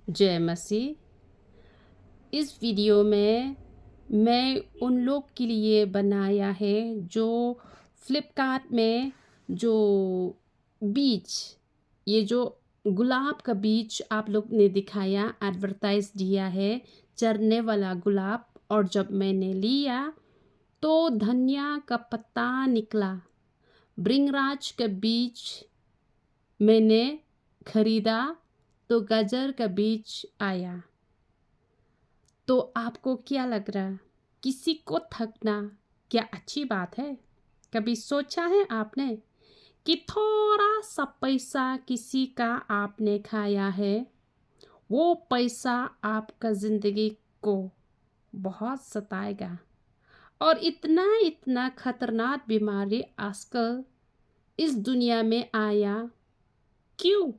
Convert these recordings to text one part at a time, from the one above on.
जय मसीह। इस वीडियो में मैं उन लोग के लिए बनाया है जो फ्लिपकार्ट में जो बीज, ये जो गुलाब का बीज आप लोग ने दिखाया, एडवर्टाइज दिया है, चरने वाला गुलाब। और जब मैंने लिया तो धनिया का पत्ता निकला। भृंगराज का बीज मैंने खरीदा तो गाजर का बीज आया। तो आपको क्या लग रहा? किसी को थकना क्या अच्छी बात है? कभी सोचा है आपने कि थोड़ा सा पैसा किसी का आपने खाया है, वो पैसा आपका ज़िंदगी को बहुत सताएगा। और इतना इतना खतरनाक बीमारी आजकल इस दुनिया में आया क्यों?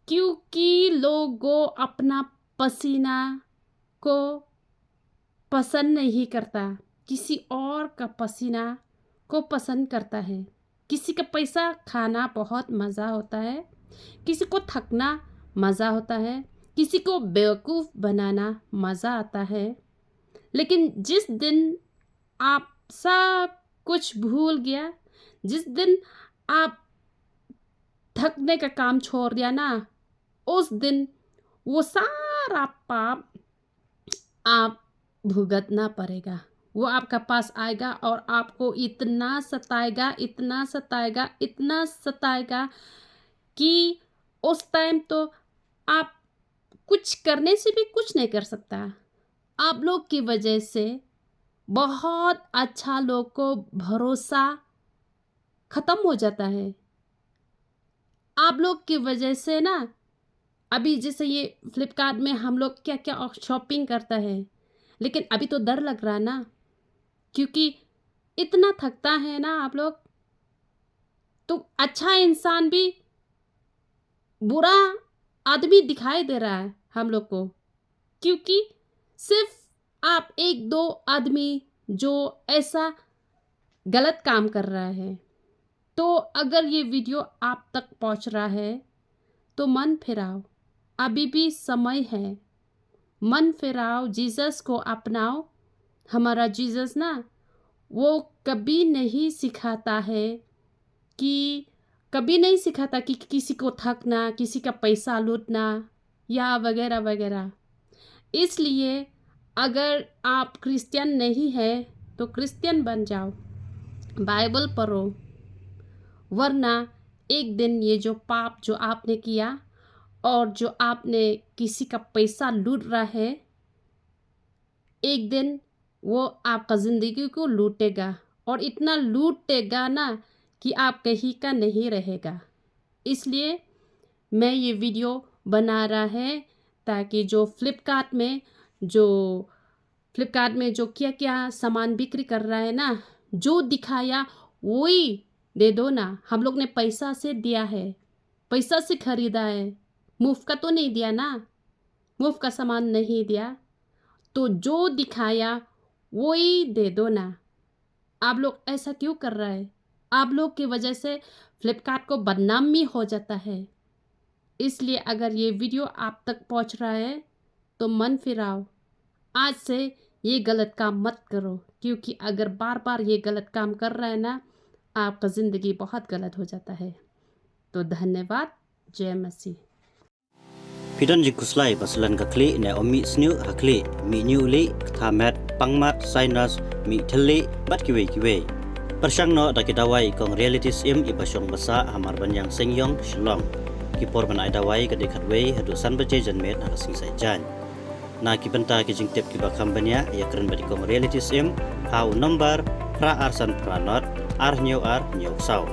क्योंकि लोगों अपना पसीना को पसंद नहीं करता, किसी और का पसीना को पसंद करता है। किसी का पैसा खाना बहुत मज़ा होता है, किसी को थकना मज़ा होता है, किसी को बेवकूफ़ बनाना मज़ा आता है। लेकिन जिस दिन आप सब कुछ भूल गया, जिस दिन आप थकने का काम छोड़ दिया ना, उस दिन वो सारा पाप आप भुगतना पड़ेगा। वो आपका पास आएगा और आपको इतना सताएगा, इतना सताएगा, इतना सताएगा कि उस टाइम तो आप कुछ करने से भी कुछ नहीं कर सकता। आप लोग की वजह से बहुत अच्छा लोग को भरोसा ख़त्म हो जाता है। आप लोग की वजह से ना, अभी जैसे ये फ्लिपकार्ट में हम लोग क्या क्या शॉपिंग करता है, लेकिन अभी तो डर लग रहा है ना, क्योंकि इतना थकता है ना आप लोग। तो अच्छा इंसान भी बुरा आदमी दिखाई दे रहा है हम लोग को, क्योंकि सिर्फ आप एक दो आदमी जो ऐसा गलत काम कर रहा है। तो अगर ये वीडियो आप तक पहुंच रहा है तो मन फिराओ, अभी भी समय है। मन फिराओ, जीसस को अपनाओ। हमारा जीसस ना, वो कभी नहीं सिखाता है कि किसी को थकना, किसी का पैसा लूटना या वगैरह वगैरह। इसलिए अगर आप क्रिश्चियन नहीं है तो क्रिश्चियन बन जाओ, बाइबल पढ़ो, वरना एक दिन ये जो पाप जो आपने किया और जो आपने किसी का पैसा लूट रहा है, एक दिन वो आपका ज़िंदगी को लूटेगा और इतना लूटेगा ना कि आप कहीं का नहीं रहेगा। इसलिए मैं ये वीडियो बना रहा है ताकि जो फ्लिपकार्ट में जो क्या क्या सामान बिक्री कर रहा है ना, जो दिखाया वही दे दो ना। हम लोग ने पैसा से दिया है, पैसा से खरीदा है, मुफ्त का तो नहीं दिया ना, मुफ्त का सामान नहीं दिया। तो जो दिखाया वही दे दो ना। आप लोग ऐसा क्यों कर रहा है? आप लोग की वजह से फ्लिपकार्ट को बदनामी हो जाता है। इसलिए अगर ये वीडियो आप तक पहुंच रहा है तो मन फिराओ, आज से ये गलत काम मत करो, क्योंकि अगर बार बार ये गलत काम कर रहा है ना, आपका ज़िंदगी बहुत गलत हो जाता है। तो धन्यवाद। जय मसीह। Pidon jikuslai basulan kakli ne omi sniu hakli mi niuli thamet pangmat sainas mi theli bat kiwe persang no dakidawai kong realities im ipasong basa hamar banyang sengyong shlong kipor ban aidawai kadekhatwei hadusan baje janmet harasing saijan na kibanta kijing tep kibakam banya ya keren badi kong realities im hau number pra arsan pranot ar nyau sau